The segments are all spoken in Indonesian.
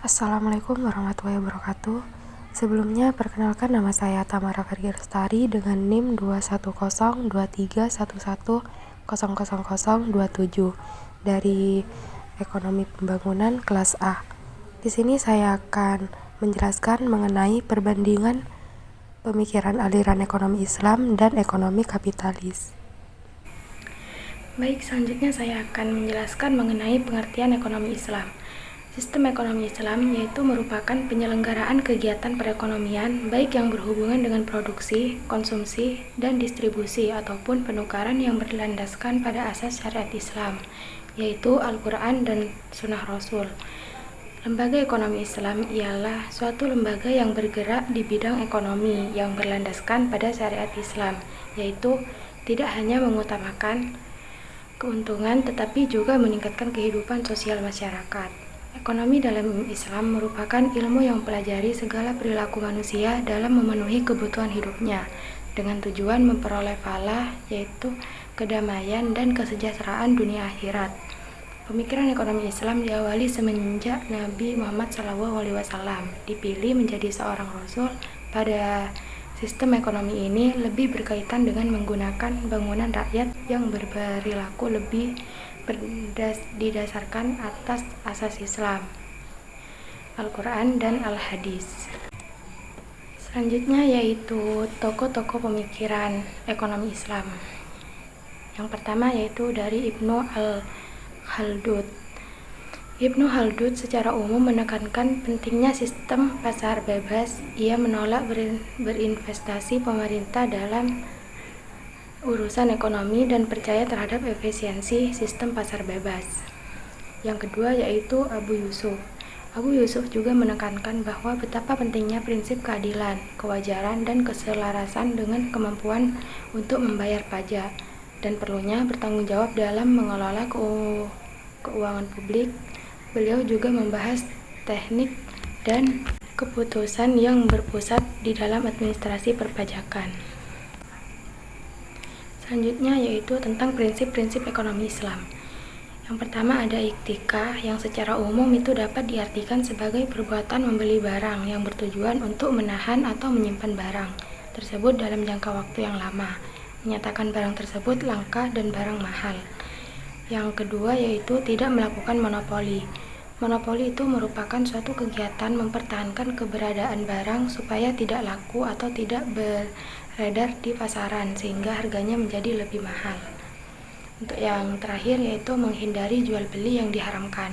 Assalamualaikum warahmatullahi wabarakatuh. Sebelumnya, perkenalkan nama saya Tamara Fergi Lestari dengan NIM 2102311000027 dari Ekonomi Pembangunan kelas A. Di sini saya akan menjelaskan mengenai perbandingan pemikiran aliran ekonomi Islam dan ekonomi kapitalis. Baik, selanjutnya saya akan menjelaskan mengenai pengertian ekonomi Islam. Sistem ekonomi Islam yaitu merupakan penyelenggaraan kegiatan perekonomian baik yang berhubungan dengan produksi, konsumsi, dan distribusi ataupun penukaran yang berlandaskan pada asas syariat Islam, yaitu Al-Quran dan Sunnah Rasul. Lembaga ekonomi Islam ialah suatu lembaga yang bergerak di bidang ekonomi yang berlandaskan pada syariat Islam, yaitu tidak hanya mengutamakan keuntungan tetapi juga meningkatkan kehidupan sosial masyarakat. Ekonomi dalam Islam merupakan ilmu yang mempelajari segala perilaku manusia dalam memenuhi kebutuhan hidupnya dengan tujuan memperoleh falah, yaitu kedamaian dan kesejahteraan dunia akhirat. Pemikiran ekonomi Islam diawali semenjak Nabi Muhammad SAW dipilih menjadi seorang rasul. Pada sistem ekonomi ini lebih berkaitan dengan menggunakan bangunan rakyat yang berperilaku lebih didasarkan atas asas Islam, Al-Quran dan Al-Hadis. Selanjutnya yaitu tokoh-tokoh pemikiran ekonomi Islam. Yang pertama yaitu dari Ibnu Khaldun. Ibnu Khaldun secara umum menekankan pentingnya sistem pasar bebas. Ia menolak berinvestasi pemerintah dalam urusan ekonomi dan percaya terhadap efisiensi sistem pasar bebas. Yang kedua yaitu Abu Yusuf. Abu Yusuf juga menekankan bahwa betapa pentingnya prinsip keadilan, kewajaran, dan keselarasan dengan kemampuan untuk membayar pajak dan perlunya bertanggung jawab dalam mengelola keuangan publik. Beliau juga membahas teknik dan keputusan yang berpusat di dalam administrasi perpajakan. Selanjutnya yaitu tentang prinsip-prinsip ekonomi Islam. Yang pertama ada iktikah, yang secara umum itu dapat diartikan sebagai perbuatan membeli barang yang bertujuan untuk menahan atau menyimpan barang tersebut dalam jangka waktu yang lama, menyatakan barang tersebut langka dan barang mahal. Yang kedua yaitu tidak melakukan monopoli. Monopoli itu merupakan suatu kegiatan mempertahankan keberadaan barang supaya tidak laku atau tidak beredar di pasaran sehingga harganya menjadi lebih mahal. Untuk yang terakhir yaitu menghindari jual beli yang diharamkan.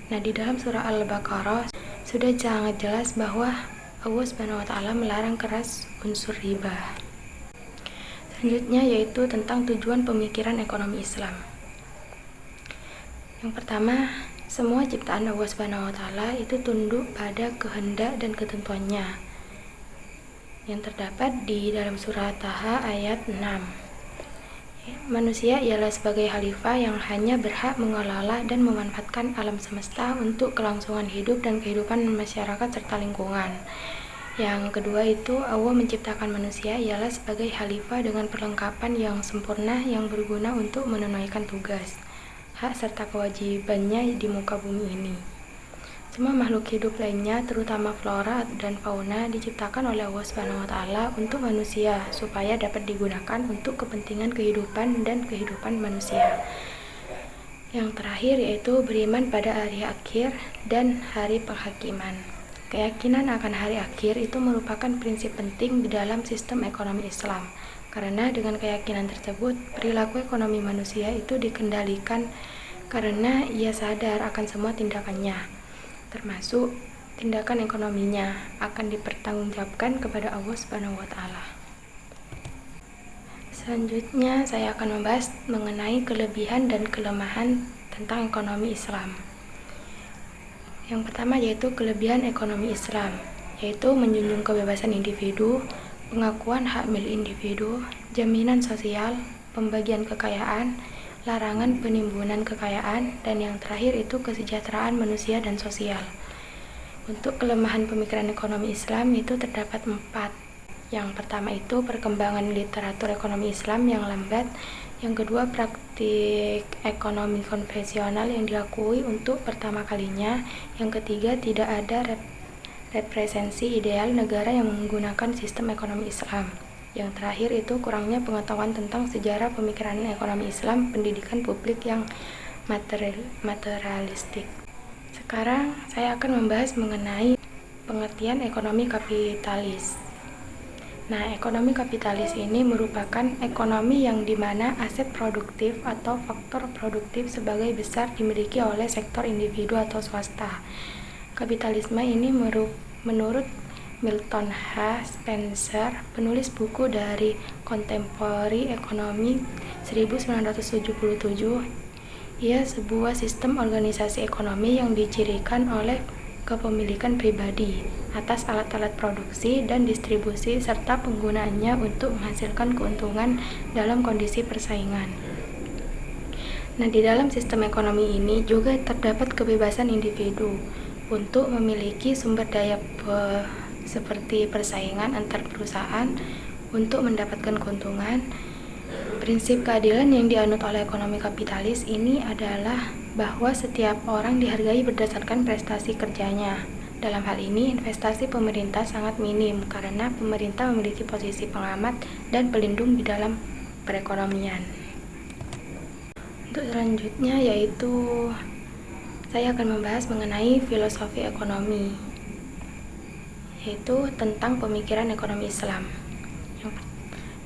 Nah, di dalam surah Al-Baqarah sudah sangat jelas bahwa Allah SWT melarang keras unsur riba. Selanjutnya yaitu tentang tujuan pemikiran ekonomi Islam. Yang pertama, semua ciptaan Allah SWT itu tunduk pada kehendak dan ketentuannya yang terdapat di dalam surah Taha ayat 6. Manusia ialah sebagai khalifah yang hanya berhak mengelola dan memanfaatkan alam semesta untuk kelangsungan hidup dan kehidupan masyarakat serta lingkungan. Yang kedua itu Allah menciptakan manusia ialah sebagai khalifah dengan perlengkapan yang sempurna yang berguna untuk menunaikan tugas, hak serta kewajibannya di muka bumi ini. Semua makhluk hidup lainnya, terutama flora dan fauna, diciptakan oleh Allah SWT untuk manusia supaya dapat digunakan untuk kepentingan kehidupan dan kehidupan manusia. Yang terakhir yaitu beriman pada hari akhir dan hari penghakiman. Keyakinan akan hari akhir itu merupakan prinsip penting di dalam sistem ekonomi Islam, karena dengan keyakinan tersebut perilaku ekonomi manusia itu dikendalikan karena ia sadar akan semua tindakannya, termasuk tindakan ekonominya akan dipertanggungjawabkan kepada Allah SWT. Selanjutnya saya akan membahas mengenai kelebihan dan kelemahan tentang ekonomi Islam. Yang pertama yaitu kelebihan ekonomi Islam, yaitu menjunjung kebebasan individu, pengakuan hak milik individu, jaminan sosial, pembagian kekayaan, larangan penimbunan kekayaan, dan yang terakhir itu kesejahteraan manusia dan sosial. Untuk kelemahan pemikiran ekonomi Islam itu terdapat 4. Yang pertama itu perkembangan literatur ekonomi Islam yang lambat. Yang kedua, praktik ekonomi konvensional yang diakui untuk pertama kalinya. Yang ketiga, tidak ada representasi ideal negara yang menggunakan sistem ekonomi Islam. Yang terakhir itu kurangnya pengetahuan tentang sejarah pemikiran ekonomi Islam, pendidikan publik yang materialistik. Sekarang saya akan membahas mengenai pengertian ekonomi kapitalis. Nah, ekonomi kapitalis ini merupakan ekonomi yang dimana aset produktif atau faktor produktif sebagai besar dimiliki oleh sektor individu atau swasta. Kapitalisme ini menurut Milton H. Spencer, penulis buku dari Contemporary Economy 1977, ia sebuah sistem organisasi ekonomi yang dicirikan oleh kepemilikan pribadi atas alat-alat produksi dan distribusi serta penggunaannya untuk menghasilkan keuntungan dalam kondisi persaingan. Nah, di dalam sistem ekonomi ini juga terdapat kebebasan individu untuk memiliki sumber daya seperti persaingan antar perusahaan untuk mendapatkan keuntungan. Prinsip keadilan yang dianut oleh ekonomi kapitalis ini adalah bahwa setiap orang dihargai berdasarkan prestasi kerjanya. Dalam hal ini, investasi pemerintah sangat minim karena pemerintah memiliki posisi pengamat dan pelindung di dalam perekonomian. Untuk selanjutnya yaitu saya akan membahas mengenai filosofi ekonomi, yaitu tentang pemikiran ekonomi Islam.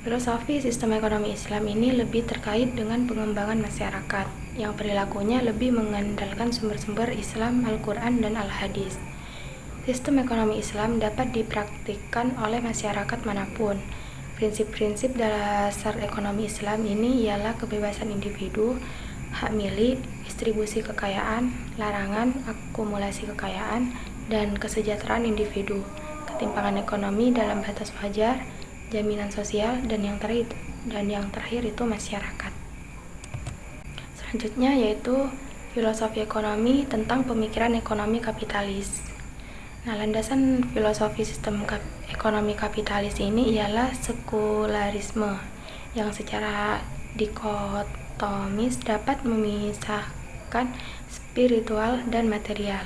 Filosofi sistem ekonomi Islam ini lebih terkait dengan pengembangan masyarakat, yang perilakunya lebih mengandalkan sumber-sumber Islam, Al-Quran, dan Al-Hadis. Sistem ekonomi Islam dapat dipraktikkan oleh masyarakat manapun. Prinsip-prinsip dasar ekonomi Islam ini ialah kebebasan individu, hak milik, distribusi kekayaan, larangan akumulasi kekayaan, dan kesejahteraan individu, ketimpangan ekonomi dalam batas wajar, jaminan sosial, dan yang terakhir itu masyarakat. Selanjutnya yaitu filosofi ekonomi tentang pemikiran ekonomi kapitalis. Nah, landasan filosofi sistem ekonomi kapitalis ini ialah sekularisme yang secara dikotomis dapat memisahkan spiritual dan material.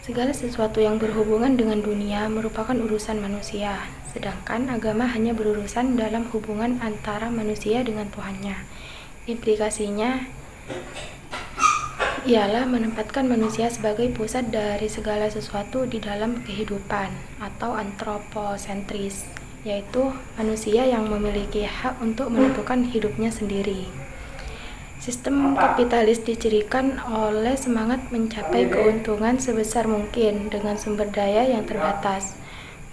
Segala sesuatu yang berhubungan dengan dunia merupakan urusan manusia, sedangkan agama hanya berurusan dalam hubungan antara manusia dengan Tuhannya. Implikasinya ialah menempatkan manusia sebagai pusat dari segala sesuatu di dalam kehidupan atau antroposentris, yaitu manusia yang memiliki hak untuk menentukan hidupnya sendiri. Sistem kapitalis dicirikan oleh semangat mencapai keuntungan sebesar mungkin dengan sumber daya yang terbatas.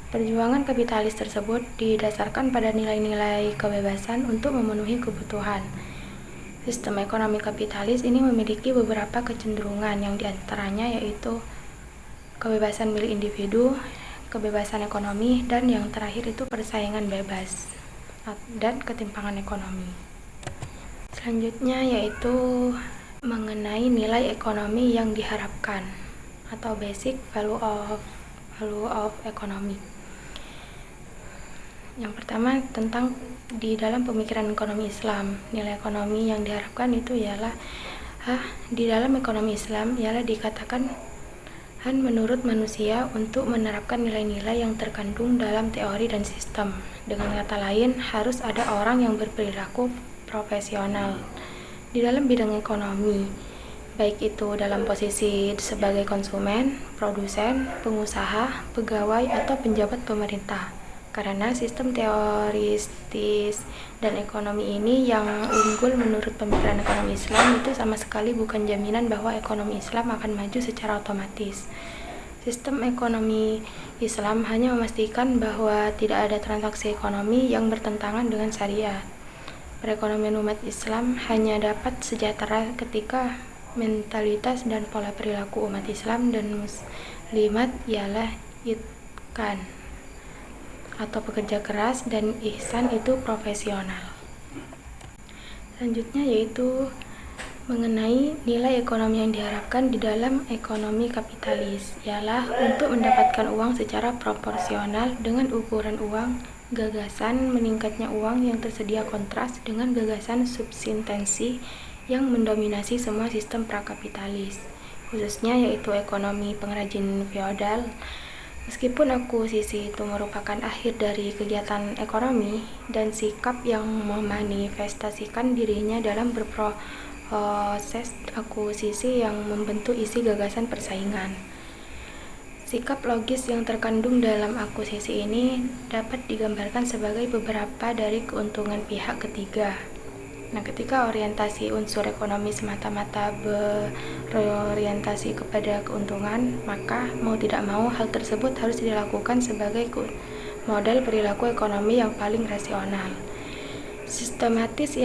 Perjuangan kapitalis tersebut didasarkan pada nilai-nilai kebebasan untuk memenuhi kebutuhan. Sistem ekonomi kapitalis ini memiliki beberapa kecenderungan, yang diantaranya yaitu kebebasan milik individu, kebebasan ekonomi, dan yang terakhir itu persaingan bebas dan ketimpangan ekonomi. Selanjutnya yaitu mengenai nilai ekonomi yang diharapkan atau basic value of economy. Yang pertama tentang di dalam pemikiran ekonomi Islam, nilai ekonomi yang diharapkan itu ialah di dalam ekonomi Islam ialah dikatakan menurut manusia untuk menerapkan nilai-nilai yang terkandung dalam teori dan sistem. Dengan kata lain, harus ada orang yang berperilaku profesional di dalam bidang ekonomi, baik itu dalam posisi sebagai konsumen, produsen, pengusaha, pegawai, atau penjabat pemerintah. Karena sistem teoristis dan ekonomi ini yang unggul menurut pemikiran ekonomi Islam itu sama sekali bukan jaminan bahwa ekonomi Islam akan maju secara otomatis. Sistem ekonomi Islam hanya memastikan bahwa tidak ada transaksi ekonomi yang bertentangan dengan syariat. Perekonomian umat Islam hanya dapat sejahtera ketika mentalitas dan pola perilaku umat Islam dan muslimat ialah itqan atau pekerja keras, dan ihsan itu profesional. Selanjutnya yaitu mengenai nilai ekonomi yang diharapkan di dalam ekonomi kapitalis, ialah untuk mendapatkan uang secara proporsional dengan ukuran uang gagasan meningkatnya uang yang tersedia kontras dengan gagasan subsistensi yang mendominasi semua sistem prakapitalis, khususnya yaitu ekonomi pengrajin feodal. Meskipun akuisisi itu merupakan akhir dari kegiatan ekonomi dan sikap yang memanifestasikan dirinya dalam berproses akuisisi yang membentuk isi gagasan persaingan. Sikap logis yang terkandung dalam akuisisi ini dapat digambarkan sebagai beberapa dari keuntungan pihak ketiga. Nah, ketika orientasi unsur ekonomi semata-mata berorientasi kepada keuntungan, maka mau tidak mau hal tersebut harus dilakukan sebagai model perilaku ekonomi yang paling rasional, sistematis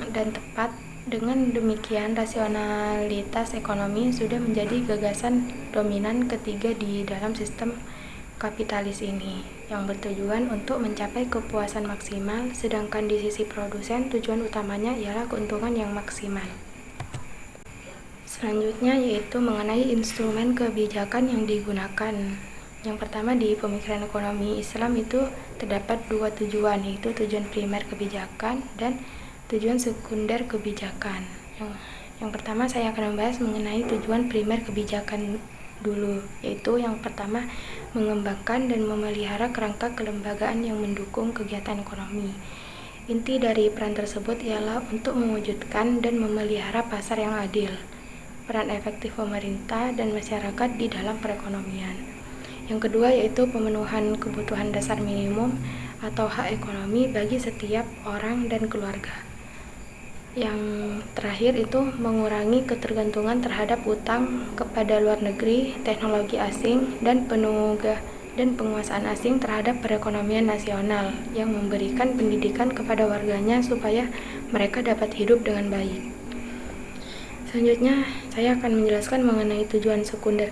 dan tepat. Dengan demikian, rasionalitas ekonomi sudah menjadi gagasan dominan ketiga di dalam sistem kapitalis ini, yang bertujuan untuk mencapai kepuasan maksimal, sedangkan di sisi produsen tujuan utamanya ialah keuntungan yang maksimal. Selanjutnya yaitu mengenai instrumen kebijakan yang digunakan. Yang pertama, di pemikiran ekonomi Islam itu terdapat dua tujuan, yaitu tujuan primer kebijakan dan tujuan sekunder kebijakan. Yang pertama saya akan membahas mengenai tujuan primer kebijakan dulu, yaitu yang pertama mengembangkan dan memelihara kerangka kelembagaan yang mendukung kegiatan ekonomi. Inti dari peran tersebut ialah untuk mewujudkan dan memelihara pasar yang adil, peran efektif pemerintah dan masyarakat di dalam perekonomian. Yang kedua yaitu pemenuhan kebutuhan dasar minimum atau hak ekonomi bagi setiap orang dan keluarga. Yang terakhir itu mengurangi ketergantungan terhadap utang kepada luar negeri, teknologi asing, dan penguasaan asing terhadap perekonomian nasional yang memberikan pendidikan kepada warganya supaya mereka dapat hidup dengan baik. Selanjutnya, saya akan menjelaskan mengenai tujuan sekunder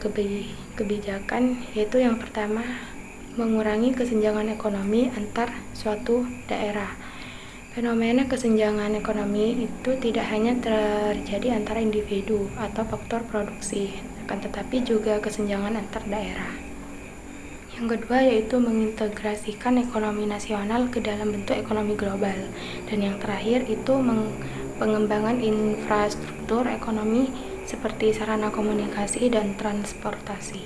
kebijakan, yaitu yang pertama, mengurangi kesenjangan ekonomi antar suatu daerah. Fenomena kesenjangan ekonomi itu tidak hanya terjadi antara individu atau faktor produksi, akan tetapi juga kesenjangan antar daerah. Yang kedua yaitu mengintegrasikan ekonomi nasional ke dalam bentuk ekonomi global. Dan yang terakhir itu pengembangan infrastruktur ekonomi seperti sarana komunikasi dan transportasi.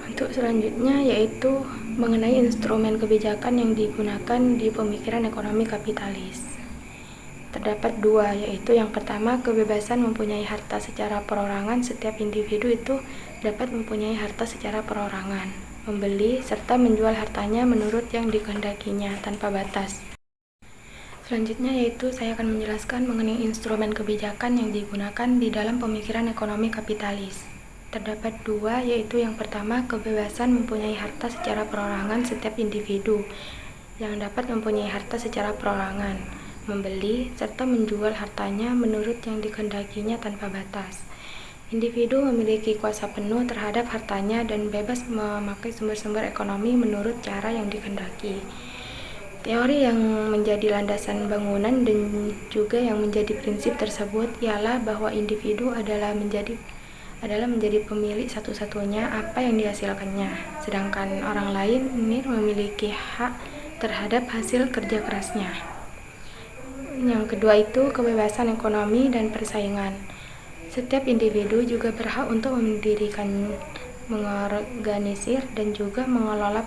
Untuk selanjutnya yaitu mengenai instrumen kebijakan yang digunakan di pemikiran ekonomi kapitalis. Terdapat dua, yaitu yang pertama kebebasan mempunyai harta secara perorangan. Setiap individu itu dapat mempunyai harta secara perorangan, membeli serta menjual hartanya menurut yang dikehendakinya tanpa batas. Selanjutnya yaitu saya akan menjelaskan mengenai instrumen kebijakan yang digunakan di dalam pemikiran ekonomi kapitalis. Terdapat dua, yaitu yang pertama kebebasan mempunyai harta secara perorangan. Setiap individu yang dapat mempunyai harta secara perorangan, membeli serta menjual hartanya menurut yang dikehendakinya tanpa batas. Individu memiliki kuasa penuh terhadap hartanya dan bebas memakai sumber-sumber ekonomi menurut cara yang dikehendaki. Teori yang menjadi landasan bangunan dan juga yang menjadi prinsip tersebut ialah bahwa individu adalah menjadi pemilik satu-satunya apa yang dihasilkannya, sedangkan orang lain memiliki hak terhadap hasil kerja kerasnya. Yang kedua itu kebebasan ekonomi dan persaingan. Setiap individu juga berhak untuk mendirikan, mengorganisir, dan juga mengelola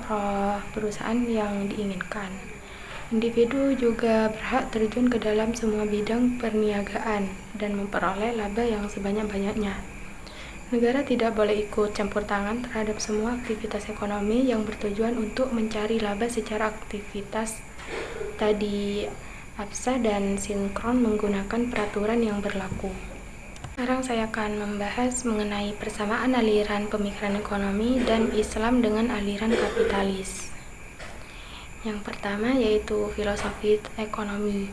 perusahaan yang diinginkan. Individu juga berhak terjun ke dalam semua bidang perniagaan dan memperoleh laba yang sebanyak-banyaknya. Negara tidak boleh ikut campur tangan terhadap semua aktivitas ekonomi yang bertujuan untuk mencari laba secara aktivitas tadi absah dan sinkron menggunakan peraturan yang berlaku. Sekarang saya akan membahas mengenai persamaan aliran pemikiran ekonomi dan Islam dengan aliran kapitalis. Yang pertama yaitu filosofi ekonomi.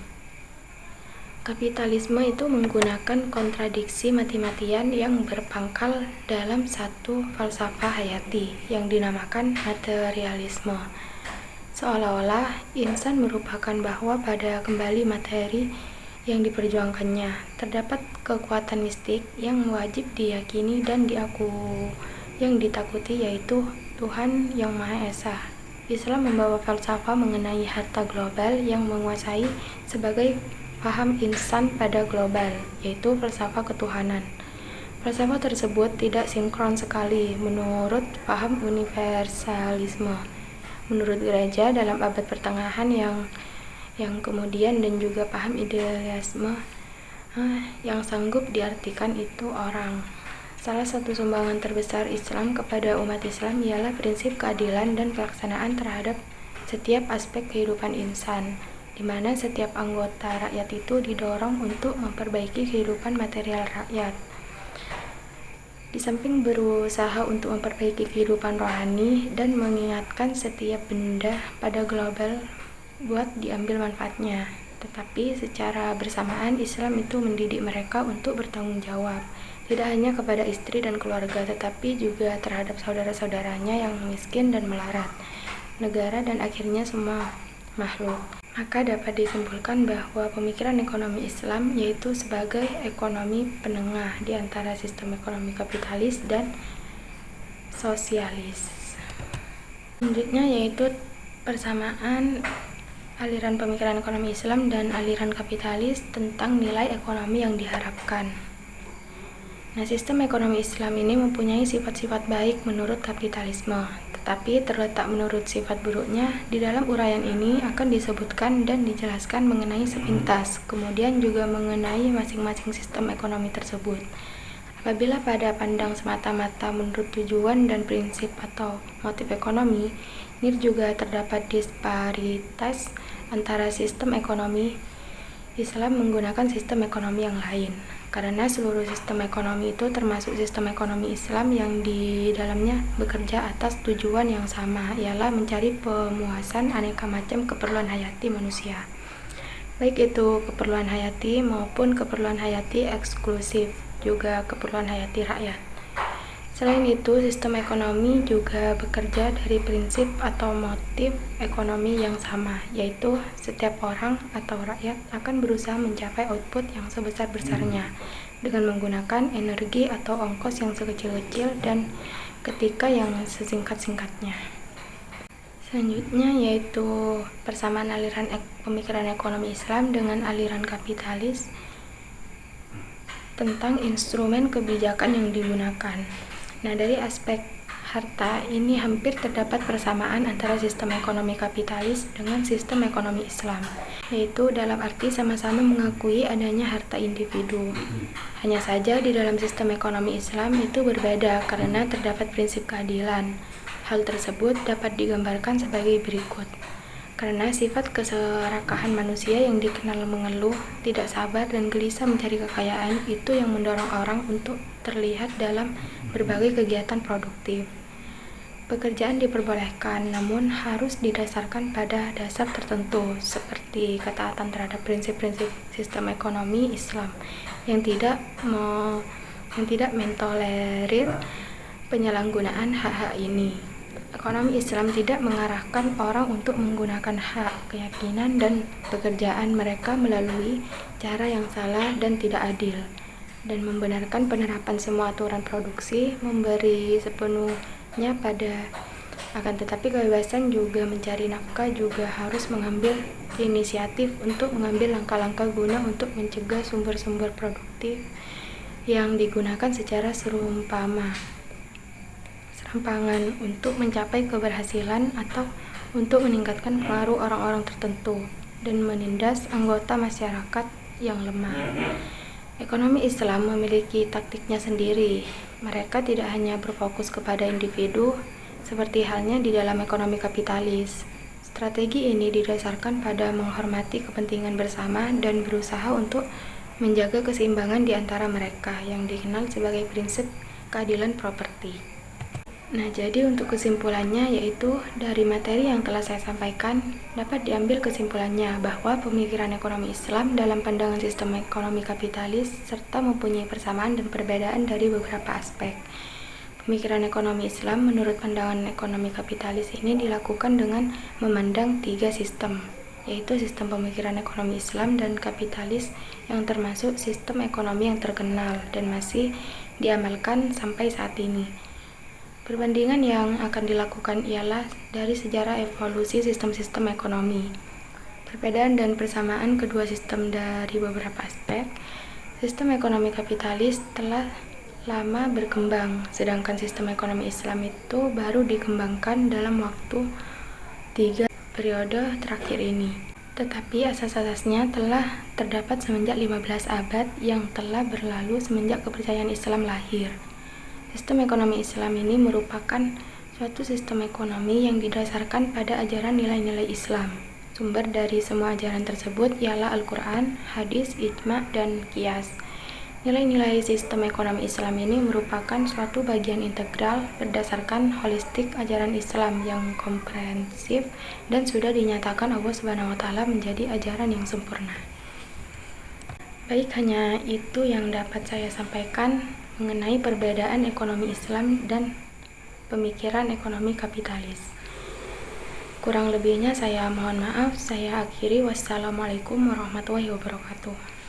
Kapitalisme itu menggunakan kontradiksi mati-matian yang berpangkal dalam satu falsafah hayati yang dinamakan materialisme. Seolah-olah insan merupakan bahwa pada kembali materi yang diperjuangkannya. Terdapat kekuatan mistik yang wajib diyakini dan yang ditakuti, yaitu Tuhan yang Maha Esa. Islam membawa falsafah mengenai harta global yang menguasai sebagai paham insan pada global, yaitu falsafah ketuhanan. Falsafah tersebut tidak sinkron sekali menurut paham universalisme menurut gereja dalam abad pertengahan yang kemudian, dan juga paham idealisme yang sanggup diartikan itu orang. Salah satu sumbangan terbesar Islam kepada umat Islam ialah prinsip keadilan dan pelaksanaan terhadap setiap aspek kehidupan insan, di mana setiap anggota rakyat itu didorong untuk memperbaiki kehidupan material rakyat. Di samping berusaha untuk memperbaiki kehidupan rohani dan mengingatkan setiap benda pada global buat diambil manfaatnya. Tetapi secara bersamaan Islam itu mendidik mereka untuk bertanggung jawab, tidak hanya kepada istri dan keluarga, tetapi juga terhadap saudara-saudaranya yang miskin dan melarat, negara, dan akhirnya semua makhluk. Maka dapat disimpulkan bahwa pemikiran ekonomi Islam yaitu sebagai ekonomi penengah di antara sistem ekonomi kapitalis dan sosialis. Selanjutnya yaitu persamaan aliran pemikiran ekonomi Islam dan aliran kapitalis tentang nilai ekonomi yang diharapkan. Nah, sistem ekonomi Islam ini mempunyai sifat-sifat baik menurut kapitalisme, tetapi terletak menurut sifat buruknya. Di dalam uraian ini akan disebutkan dan dijelaskan mengenai sepintas, kemudian juga mengenai masing-masing sistem ekonomi tersebut. Apabila pada pandang semata-mata menurut tujuan dan prinsip atau motif ekonomi, ini juga terdapat disparitas antara sistem ekonomi Islam menggunakan sistem ekonomi yang lain. Karena seluruh sistem ekonomi itu termasuk sistem ekonomi Islam yang di dalamnya bekerja atas tujuan yang sama, ialah mencari pemuasan aneka macam keperluan hayati manusia, baik itu keperluan hayati maupun keperluan hayati eksklusif, juga keperluan hayati rakyat. Selain itu, sistem ekonomi juga bekerja dari prinsip atau motif ekonomi yang sama, yaitu setiap orang atau rakyat akan berusaha mencapai output yang sebesar-besarnya dengan menggunakan energi atau ongkos yang sekecil-kecil dan ketika yang sesingkat-singkatnya. Selanjutnya yaitu persamaan aliran pemikiran ekonomi Islam dengan aliran kapitalis tentang instrumen kebijakan yang digunakan. Nah, dari aspek harta ini hampir terdapat persamaan antara sistem ekonomi kapitalis dengan sistem ekonomi Islam, yaitu dalam arti sama-sama mengakui adanya harta individu. Hanya saja di dalam sistem ekonomi Islam itu berbeda karena terdapat prinsip keadilan. Hal tersebut dapat digambarkan sebagai berikut. Karena sifat keserakahan manusia yang dikenal mengeluh, tidak sabar, dan gelisah mencari kekayaan, itu yang mendorong orang untuk terlihat dalam berbagai kegiatan produktif. Pekerjaan diperbolehkan, namun harus didasarkan pada dasar tertentu, seperti ketaatan terhadap prinsip-prinsip sistem ekonomi Islam yang tidak mentolerir penyalahgunaan hak-hak ini. Ekonomi Islam tidak mengarahkan orang untuk menggunakan hak, keyakinan, dan pekerjaan mereka melalui cara yang salah dan tidak adil, dan membenarkan penerapan semua aturan produksi, memberi sepenuhnya pada akan tetapi kebebasan juga mencari nafkah juga harus mengambil inisiatif untuk mengambil langkah-langkah guna untuk mencegah sumber-sumber produktif yang digunakan secara serampangan untuk mencapai keberhasilan atau untuk meningkatkan pengaruh orang-orang tertentu dan menindas anggota masyarakat yang lemah. Ekonomi Islam memiliki taktiknya sendiri. Mereka tidak hanya berfokus kepada individu seperti halnya di dalam ekonomi kapitalis. Strategi ini didasarkan pada menghormati kepentingan bersama dan berusaha untuk menjaga keseimbangan di antara mereka yang dikenal sebagai prinsip keadilan properti. Nah, jadi untuk kesimpulannya yaitu dari materi yang telah saya sampaikan dapat diambil kesimpulannya bahwa pemikiran ekonomi Islam dalam pandangan sistem ekonomi kapitalis serta mempunyai persamaan dan perbedaan dari beberapa aspek. Pemikiran ekonomi Islam menurut pandangan ekonomi kapitalis ini dilakukan dengan memandang 3 sistem, yaitu sistem pemikiran ekonomi Islam dan kapitalis yang termasuk sistem ekonomi yang terkenal dan masih diamalkan sampai saat ini. Perbandingan yang akan dilakukan ialah dari sejarah evolusi sistem-sistem ekonomi. Perbedaan dan persamaan kedua sistem dari beberapa aspek. Sistem ekonomi kapitalis telah lama berkembang, sedangkan sistem ekonomi Islam itu baru dikembangkan dalam waktu 3 periode terakhir ini. Tetapi asas-asasnya telah terdapat semenjak 15 abad yang telah berlalu semenjak kepercayaan Islam lahir. Sistem ekonomi Islam ini merupakan suatu sistem ekonomi yang didasarkan pada ajaran nilai-nilai Islam. Sumber dari semua ajaran tersebut ialah Al-Quran, hadis, ijma, dan qiyas. Nilai-nilai sistem ekonomi Islam ini merupakan suatu bagian integral berdasarkan holistik ajaran Islam yang komprehensif dan sudah dinyatakan Allah Subhanahu wa Ta'ala menjadi ajaran yang sempurna. Baik, hanya itu yang dapat saya sampaikan mengenai perbedaan ekonomi Islam dan pemikiran ekonomi kapitalis. Kurang lebihnya saya mohon maaf. Saya akhiri. Wassalamualaikum warahmatullahi wabarakatuh.